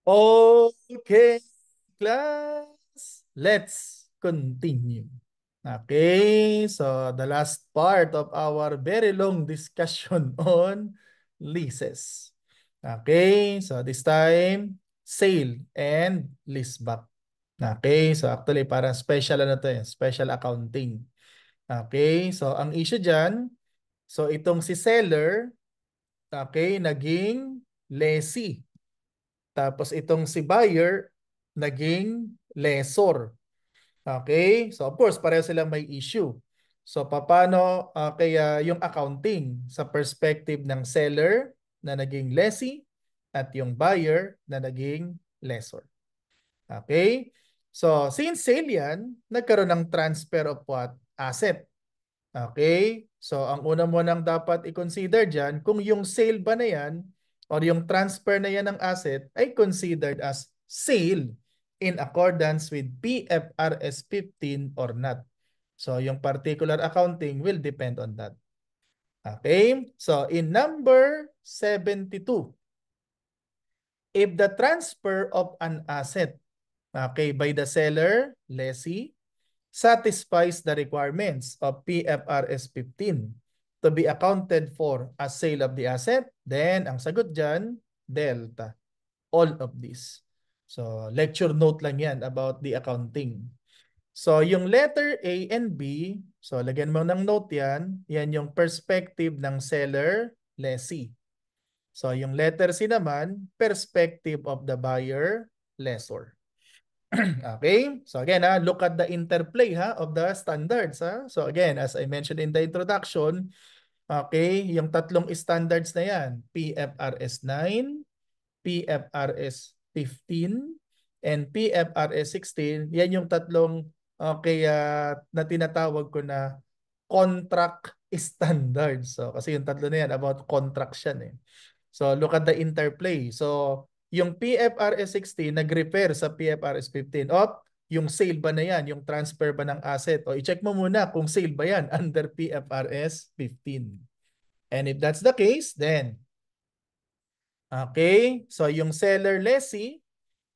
Okay, class. Let's continue. Okay, so the last part of our very long discussion on leases. Okay, so this time, sale and leaseback. Okay, so actually parang special ano to eh, special accounting. Okay, so ang issue dyan, so itong si seller, okay, naging lessee. Tapos itong si buyer, naging lessor. Okay? So of course, pareho silang may issue. So paano kaya yung accounting sa perspective ng seller na naging lessee at yung buyer na naging lessor. Okay? So since sale yan, nagkaroon ng transfer of what? Asset. Okay? So, ang una mo nang dapat i-consider dyan, kung yung sale ba na yan or yung transfer na yan ng asset ay considered as sale in accordance with PFRS 15 or not. So, yung particular accounting will depend on that. Okay? So, in number 72, if the transfer of an asset, okay, by the seller, lessee, satisfies the requirements of PFRS 15 to be accounted for as sale of the asset, then ang sagot dyan, delta. All of this. So, lecture note lang yan about the accounting. So, yung letter A and B, so lagyan mo ng note yan, yan yung perspective ng seller, lessee. So, yung letter C naman, perspective of the buyer, lessor. Okay? So again, look at the interplay of the standards. So again, as I mentioned in the introduction, okay, yung tatlong standards na yan, PFRS 9, PFRS 15, and PFRS 16, yan yung tatlong okay, na tinatawag ko na contract standards. So kasi yung tatlo na yan about contracts yan eh. So look at the interplay. So yung PFRS 16 nag-refer sa PFRS 15. Yung sale ba na yan? Yung transfer ba ng asset? O i-check mo muna kung sale ba yan under PFRS 15. And if that's the case, then okay, so yung seller lessee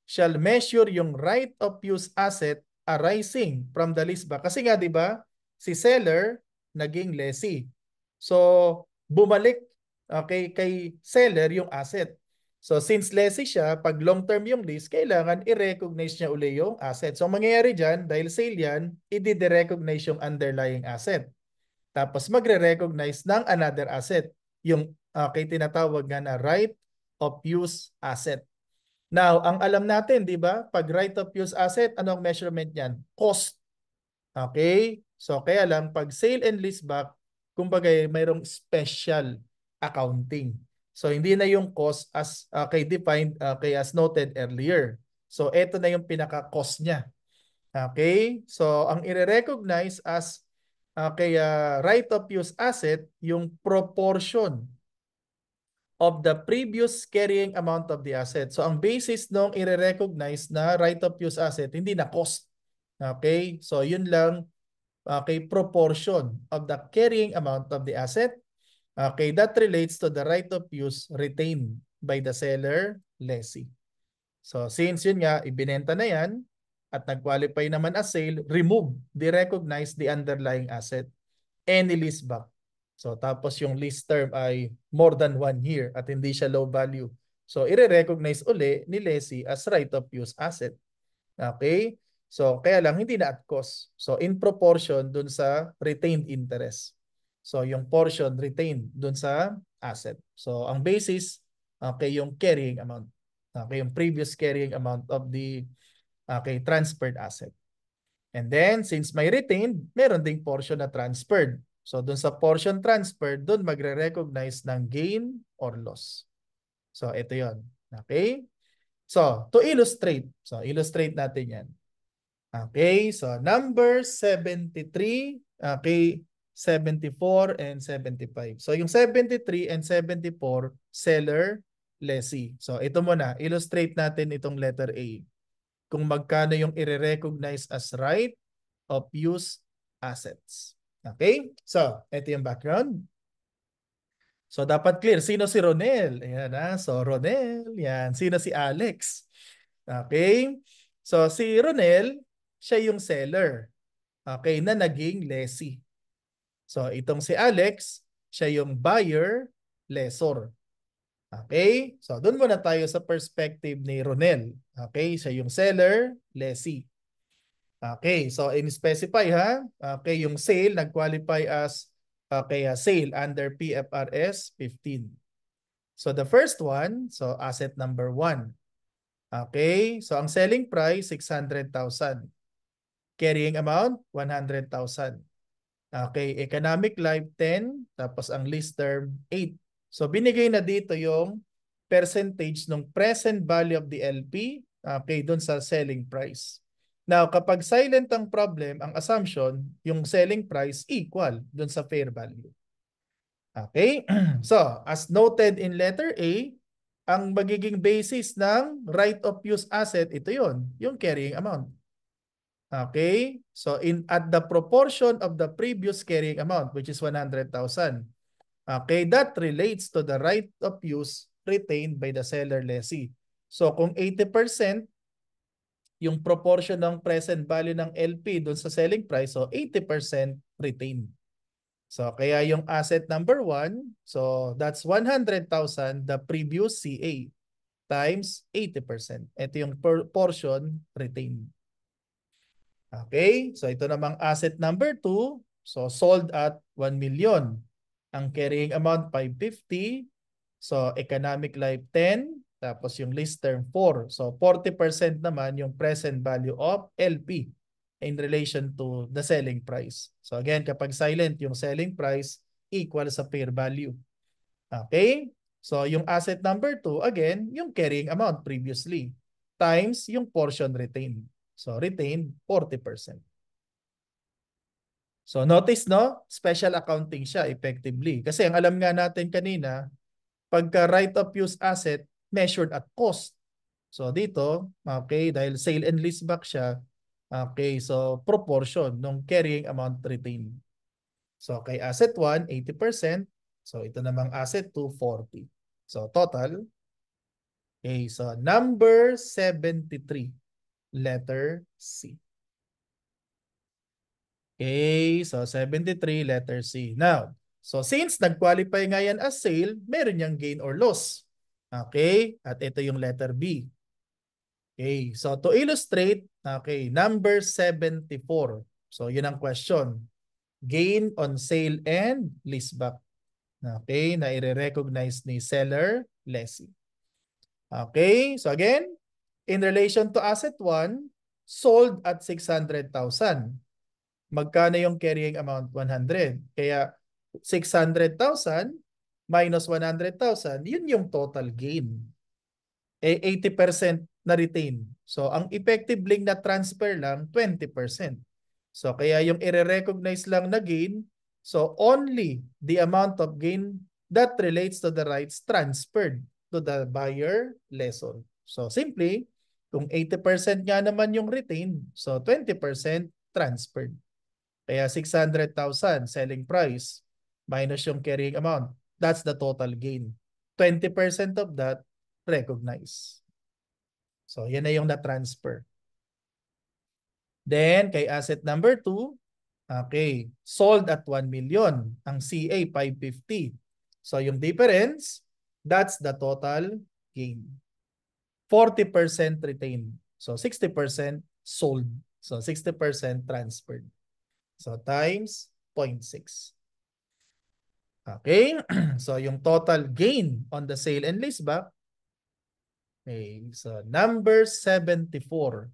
shall measure yung right of use asset arising from the leaseback. Kasi nga 'di ba, si seller naging lessee. So bumalik okay kay seller yung asset. So since lessee siya, pag long term yung lease, kailangan i-recognize niya uli yung asset. So mangyayari diyan dahil sale yan, i-recognize yung underlying asset. Tapos magre-recognize ng another asset, yung okay tinatawag nga na right of use asset. Now, ang alam natin, di ba? Pag right of use asset, anong measurement niyan? Cost. Okay? So, kaya lang, pag sale and leaseback, kumbaga, mayroong special accounting. So, hindi na yung cost as okay, defined, okay, as noted earlier. So, ito na yung pinaka-cost niya. Okay? So, ang i-recognize as okay, right of use asset, yung proportion of the previous carrying amount of the asset. So ang basis nung i-recognize na right of use asset, hindi na cost. Okay? So yun lang, okay, proportion of the carrying amount of the asset. Okay, that relates to the right of use retained by the seller, lessee. So since yun nga, ibinenta na yan at nag-qualify naman as sale, remove, de-recognize the underlying asset, any lease back. So tapos yung lease term ay more than 1 year at hindi siya low value. So i-recognize uli ni lessee as right of use asset. Okay? So kaya lang hindi na at cost. So in proportion dun sa retained interest. So yung portion retained dun sa asset. So ang basis, okay, yung carrying amount. Okay, yung previous carrying amount of the okay, transferred asset. And then, since may retained, meron ding portion na transferred. So, dun sa portion transferred, dun magre-recognize ng gain or loss. So, ito yon. Okay? So, to illustrate. So, illustrate natin yan. Okay? So, number 73, okay, 74 and 75. So, yung 73 and 74, seller, lessee. So, ito muna. Illustrate natin itong letter A. Kung magkano yung i-recognize as right of use assets. Okay? So, ito yung background. So dapat clear, sino si Ronel? Ayan ha. So Ronel, yan. Sino si Alex? Okay. So si Ronel, siya yung seller. Okay, na naging lessee. So itong si Alex, siya yung buyer, lessor. Okay? So doon muna tayo sa perspective ni Ronel. Okay, siya yung seller, lessee. Okay, so in-specify ha. Okay, yung sale nag-qualify as sale under PFRS 15. So the first one, so asset number 1. Okay, so ang selling price 600,000. Carrying amount 100,000. Okay, economic life 10, tapos ang lease term 8. So binigay na dito yung percentage ng present value of the LP, okay, doon sa selling price. Now, kapag silent ang problem, ang assumption, yung selling price equal doon sa fair value. Okay? So, as noted in letter A, ang magiging basis ng right of use asset, ito yon, yung carrying amount. Okay? So, at the proportion of the previous carrying amount, which is 100,000. Okay, that relates to the right of use retained by the seller lessee. So kung 80% yung proportion ng present value ng LP doon sa selling price, so 80% retained. So kaya yung asset number 1, so that's 100,000 the previous CA times 80%. Ito yung portion retained. Okay, so ito namang asset number 2, so sold at 1 million. Ang carrying amount 550, so economic life 10, tapos yung lease term 4. So 40% naman yung present value of LP in relation to the selling price. So again, kapag silent, yung selling price equal sa fair value. Okay? So yung asset number 2, again, yung carrying amount previously times yung portion retained. So retained 40%. So notice no, special accounting siya effectively. Kasi ang alam nga natin kanina, pagka right of use asset measured at cost. So dito, okay, dahil sale and leaseback siya, okay, so proportion ng carrying amount retained. So kay asset 1, 80%. So ito namang asset 2, 40. So total, okay, so number 73, letter C. Okay, so 73, letter C. Now, so since nag-qualify nga yan as sale, meron niyang gain or loss. Okay, at ito yung letter B. Okay, so to illustrate, okay, number 74. So yun ang question. Gain on sale and leaseback. Okay, na i-recognize ni seller, lessee. Okay, so again, in relation to asset 1, sold at 600,000. Magkano yung carrying amount? 100. Kaya 600,000 minus 100,000, yun yung total gain. Eh 80% na retain. So ang effective link na transfer lang 20%. So kaya yung i-recognize lang na gain, so only the amount of gain that relates to the rights transferred to the buyer lessor. So simply, kung 80% nga naman yung retained, so 20% transferred. Kaya 600,000 selling price minus yung carrying amount. That's the total gain. 20% of that recognize. So yan na yung na-transfer. Then kay asset number 2, okay, sold at 1 million. Ang CA 550. So yung difference, that's the total gain. 40% retained. So 60% sold. So 60% transferred. So times 0.6. Okay, so yung total gain on the sale and leaseback, okay, so number 74,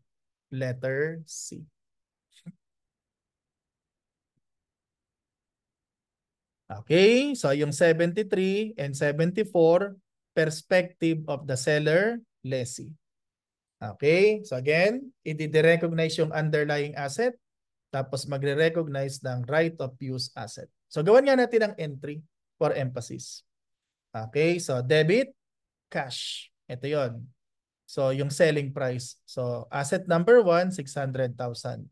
letter C. Okay, so yung 73 and 74, perspective of the seller, lessee. Okay, so again, i-recognize yung underlying asset, tapos magre-recognize ng right of use asset. So gawan nga natin ang entry for emphasis. Okay, so debit, cash. Ito yon. So yung selling price. So asset number 1, 600,000.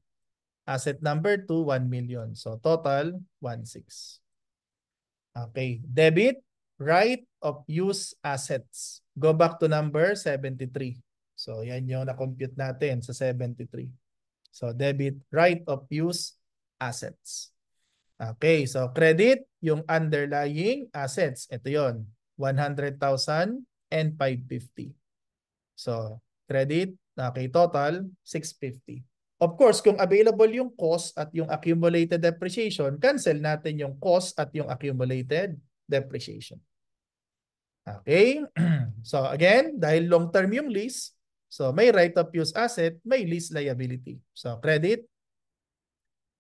Asset number 2, 1 million. So total, 1.6. Okay, debit, right of use assets. Go back to number 73. So yan yung na-compute natin sa 73. So debit right of use assets. Okay, so credit yung underlying assets. Ito yon, 100,000 and 550. So credit, okay, total 650. Of course, kung available yung cost at yung accumulated depreciation, cancel natin yung cost at yung accumulated depreciation. Okay? So again, dahil long-term yung lease, so may right of use asset, may lease liability. So credit,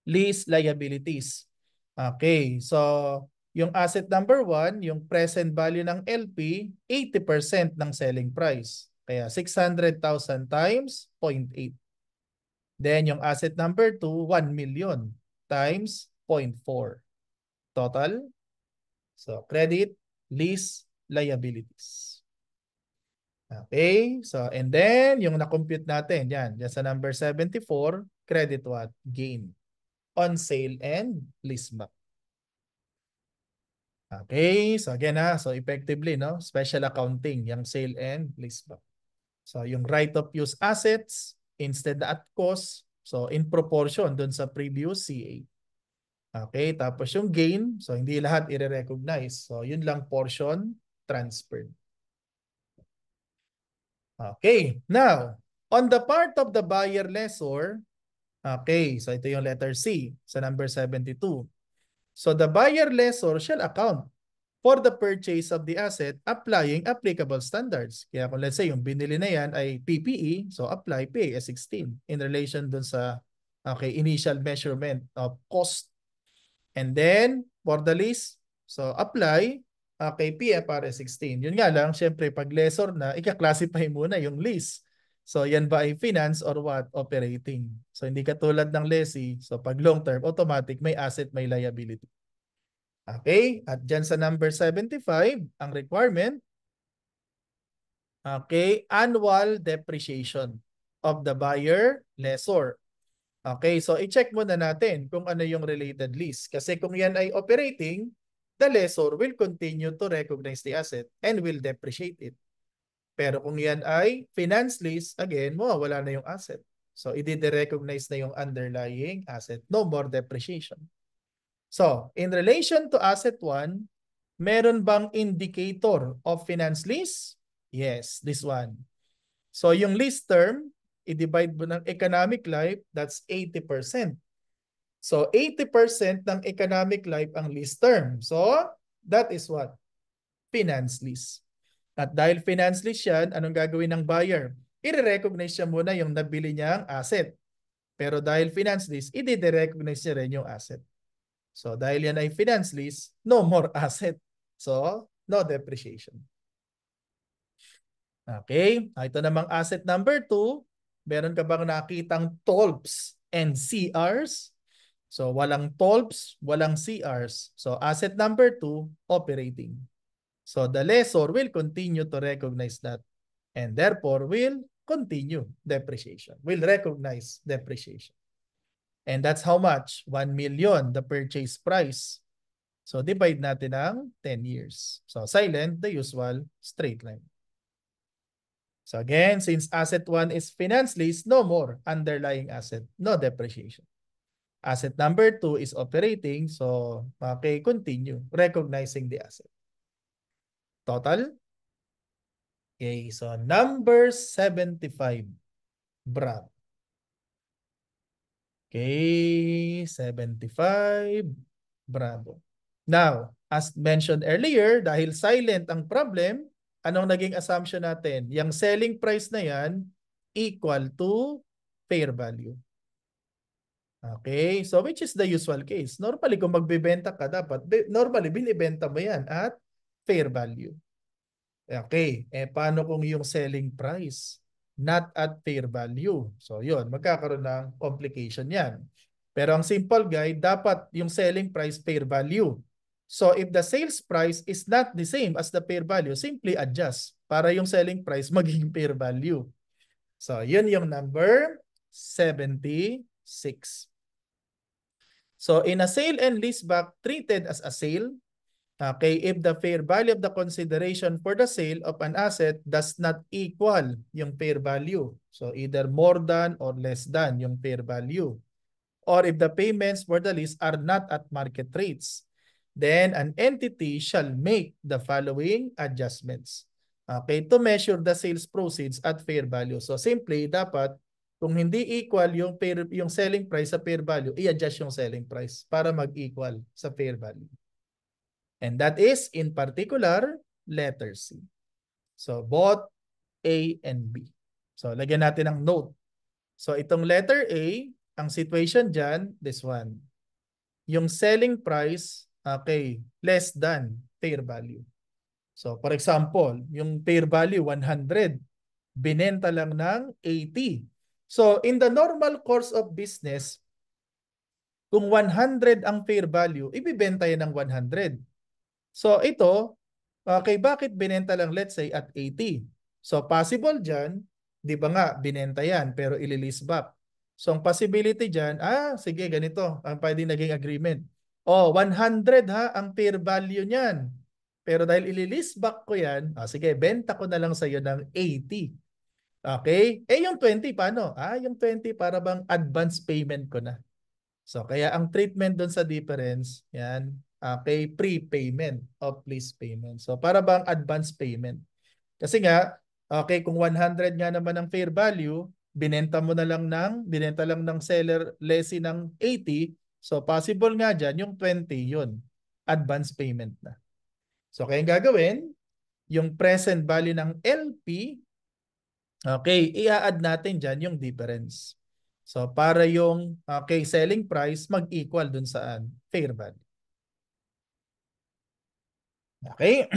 lease liabilities. Okay, so yung asset number 1, yung present value ng LP, 80% ng selling price. Kaya 600,000 times 0.8. Then yung asset number 2, 1 million times 0.4. Total. So credit, lease, liabilities. Okay, so and then yung na-compute natin, yan sa number 74, credit what? Gain on sale and leaseback. Okay, so again so effectively, no, special accounting, yung sale and leaseback. So yung right of use assets, instead at cost, so in proportion dun sa previous CA. Okay, tapos yung gain, so hindi lahat i-recognize. So yun lang portion transferred. Okay, now, on the part of the buyer lessor, okay, so ito yung letter C sa number 72. So the buyer lessor shall account for the purchase of the asset applying applicable standards. Kaya kung let's say yung binili na yan ay PPE, so apply PAS 16 in relation dun sa initial measurement of cost. And then for the lease, so apply PFRS 16. Yun nga lang, syempre pag lessor na, ika-classify muna yung lease. So yan ba ay finance or what? Operating. So hindi katulad ng lessee. So pag long term, automatic may asset, may liability. Okay? At dyan sa number 75, ang requirement, okay, annual depreciation of the buyer lessor. Okay, so i-check muna natin kung ano yung related lease. Kasi kung yan ay operating, the lessor will continue to recognize the asset and will depreciate it. Pero kung yan ay finance lease, again, wala na yung asset. So, i-recognize na yung underlying asset. No more depreciation. So, in relation to asset 1, meron bang indicator of finance lease? Yes, this one. So, yung lease term, i-divide mo ng economic life, that's 80%. So, 80% ng economic life ang lease term. So, that is what? Finance lease. At dahil finance lease yan, anong gagawin ng buyer? I-recognize siya muna yung nabili niyang asset. Pero dahil finance lease, i-recognize niya rin yung asset. So, dahil yan ay finance lease, no more asset. So, no depreciation. Okay, ito namang asset number 2. Meron ka bang nakitang TOLPs and CRs? So walang TOLPs, walang CRs. So asset number 2, operating. So the lessor will continue to recognize that and therefore will continue depreciation, will recognize depreciation. And that's how much? 1 million, the purchase price. So divide natin ng 10 years. So silent, the usual straight line. So again, since asset 1 is finance lease, no more underlying asset, no depreciation. Asset number 2 is operating, so okay, continue recognizing the asset. Total? Okay, so number 75. Bravo. Okay, 75. Bravo. Now, as mentioned earlier, dahil silent ang problem, anong naging assumption natin? Yung selling price na yan equal to fair value. Okay, so which is the usual case? Normally, kung magbebenta ka, dapat, normally, binibenta mo yan at fair value. Okay, paano kung yung selling price not at fair value? So yun, magkakaroon ng complication yan. Pero ang simple guide, dapat yung selling price fair value. So if the sales price is not the same as the fair value, simply adjust para yung selling price maging fair value. So yun yung number 76. So in a sale and leaseback treated as a sale, Okay, if the fair value of the consideration for the sale of an asset does not equal yung fair value. So either more than or less than yung fair value. Or if the payments for the lease are not at market rates, then an entity shall make the following adjustments. Okay, to measure the sales proceeds at fair value. So simply dapat kung hindi equal yung selling price sa fair value, i-adjust yung selling price para mag-equal sa fair value. And that is in particular letter C. So both A and B. So lagyan natin ng note. So itong letter A, ang situation dyan, this one. Yung selling price, okay, less than fair value. So for example, yung fair value 100, binenta lang ng 80. So in the normal course of business, kung 100 ang fair value, ibibenta yan ng 100. So ito, okay, bakit binenta lang let's say at 80? So possible dyan, di ba nga, binenta yan pero ililist back. So ang possibility dyan, sige ganito, ang pwede naging agreement. Oh, 100 ha, ang fair value niyan. Pero dahil ililist back ko yan, sige, benta ko na lang sa iyo ng 80. Okay? Yung 20 paano? Yung 20 para bang advance payment ko na. So kaya ang treatment doon sa difference, yan, okay, prepayment of lease payment. So para bang advance payment. Kasi nga, okay, kung 100 nga naman ang fair value, binenta lang ng seller lessee ng 80, so possible nga dyan yung 20 yun. Advance payment na. So kaya yung gagawin, yung present value ng LP, okay, i-add natin dyan yung difference. So para yung selling price mag-equal dun saan? Fair value. Okay?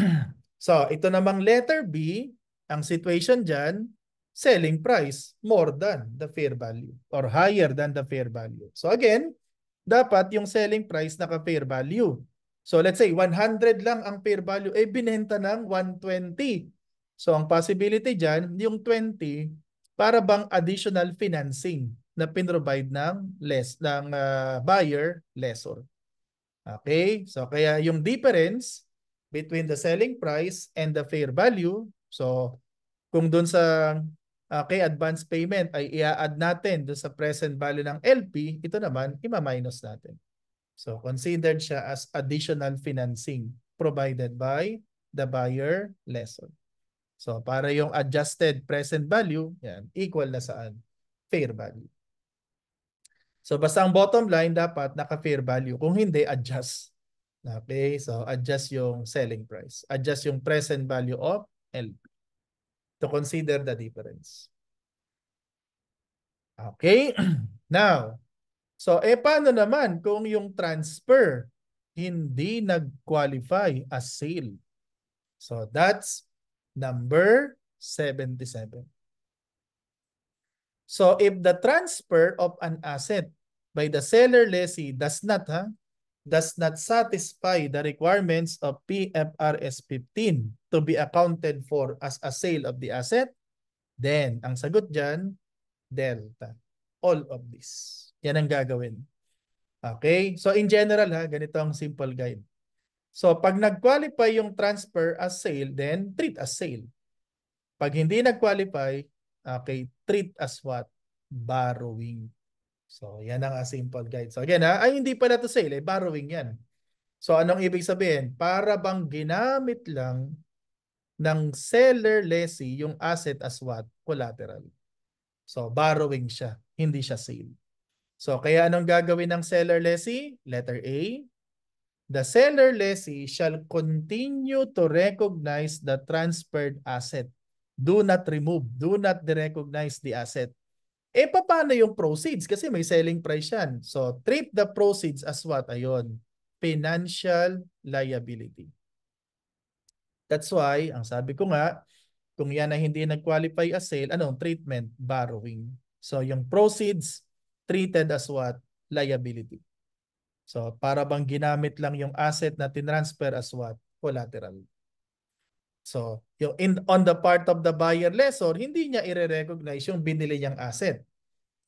So ito namang letter B, ang situation dyan, selling price more than the fair value or higher than the fair value. So again, dapat yung selling price naka-fair value. So let's say 100 lang ang fair value, binenta ng 120. So ang possibility dyan, yung 20, para bang additional financing na pinrovide ng buyer lessor. Okay? So kaya yung difference between the selling price and the fair value, so kung dun sa advance payment ay i-add natin dun sa present value ng LP, ito naman ima-minus natin. So considered siya as additional financing provided by the buyer lessor. So para yung adjusted present value, yan, equal na saan? Fair value. So basta ang bottom line dapat naka-fair value. Kung hindi, adjust. Okay, so adjust yung selling price. Adjust yung present value of LP to consider the difference. Okay, now, so paano naman kung yung transfer hindi nag-qualify as sale? So that's number 77. So if the transfer of an asset by the seller lessee does not satisfy the requirements of PFRS 15 to be accounted for as a sale of the asset, then ang sagot dyan, delta. All of this. Yan ang gagawin. Okay? So in general ganito ang simple guide. So pag nag-qualify yung transfer as sale, then treat as sale. Pag hindi nag-qualify, okay, treat as what? Borrowing. So yan ang simple guide. So again ay hindi pala to sale, borrowing yan. So anong ibig sabihin? Para bang ginamit lang ng seller lessee yung asset as what? Collateral. So borrowing siya, hindi siya sale. So kaya anong gagawin ng seller lessee? Letter A. The seller lessee shall continue to recognize the transferred asset. Do not remove, do not derecognize the asset. Paano yung proceeds? Kasi may selling price yan. So treat the proceeds as what? Ayun, financial liability. That's why, ang sabi ko nga, kung yan na hindi nag-qualify as sale, anong treatment? Borrowing. So yung proceeds, treated as what? Liability. So para bang ginamit lang yung asset na tinransfer as what? Collateral. So yung on the part of the buyer lessor, hindi niya i-recognize yung binili niyang asset.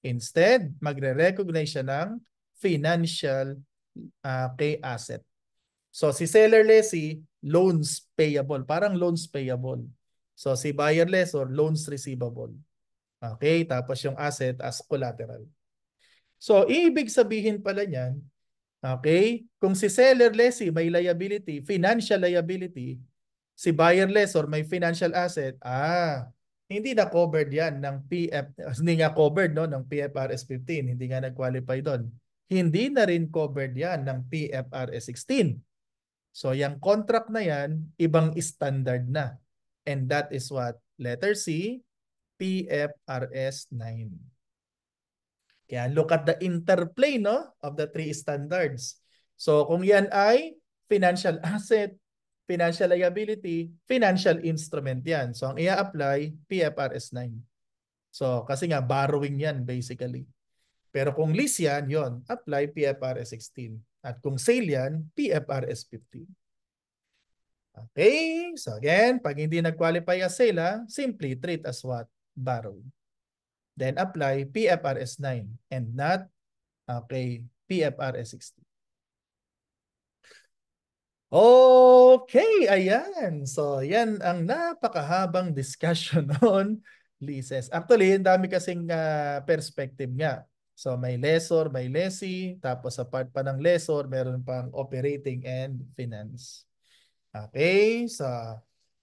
Instead, magre-recognize siya ng financial asset. So si seller lessee, loans payable. Parang loans payable. So si buyer lessor, loans receivable. Okay, tapos yung asset as collateral. So ibig sabihin pala niyan, okay, kung si seller lessee may liability, financial liability, si buyer lessor may financial asset, hindi na covered yan ng PF, hindi nga covered no, ng PFRS 15, hindi nga nag-qualify doon. Hindi na rin covered yan ng PFRS 16. So yung contract na yan, ibang standard na. And that is what? Letter C, PFRS 9. Kaya look at the interplay no, of the three standards. So kung yan ay financial asset, financial liability, financial instrument yan. So ang i-apply, PFRS 9. So kasi nga borrowing yan basically. Pero kung lease yan, yon apply PFRS 16. At kung sale yan, PFRS 15. Okay, so again, pag hindi nag-qualify as sale, simply treat as what? Borrow. Then apply PFRS 9 and not, okay, PFRS 16. Okay, ayan. So, yan ang napakahabang discussion on leases. Actually, ang dami kasing perspective nga. So, may lessor, may lessee, tapos sa part pa ng lessor, meron pang operating and finance. Okay, so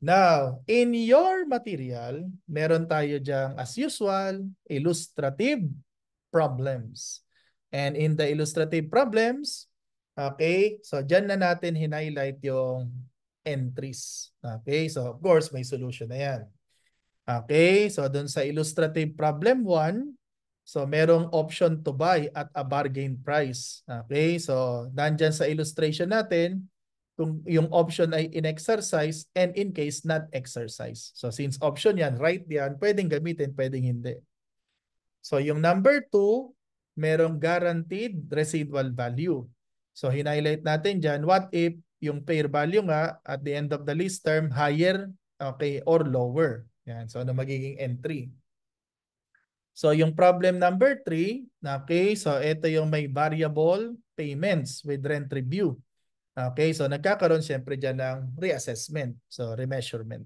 now, in your material, meron tayo diyang, as usual, illustrative problems. And in the illustrative problems, okay, so dyan na natin highlight yung entries. Okay, so of course, may solution na yan. Okay, so dun sa illustrative problem 1, so merong option to buy at a bargain price. Okay, so nandyan sa illustration natin, kung yung option ay in-exercise and in case not exercise. So since option yan, right yan, pwedeng gamitin, pwedeng hindi. So yung number 2, merong guaranteed residual value. So highlight natin dyan, what if yung fair value nga at the end of the lease term higher, okay, or lower. Yan. So ano magiging entry? So yung problem number 3, okay, so ito yung may variable payments with rent review. Okay, so nagkakaroon siyempre dyan ng reassessment. So remeasurement.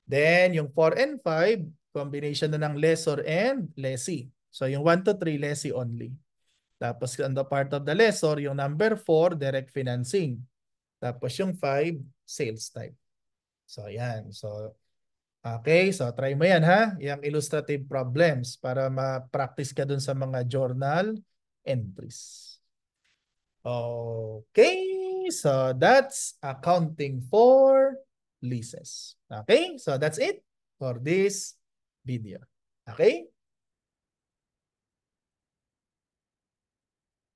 Then yung 4 and 5, combination na ng lessor and lessee. So yung 1 to 3, lessee only. Tapos on the part of the lessor, yung number 4, direct financing. Tapos yung 5, sales type. So yan. So okay, so try mo yan ha, yung illustrative problems para ma-practice ka dun sa mga journal entries. Okay, so that's accounting for leases. Okay, so that's it for this video. Okay?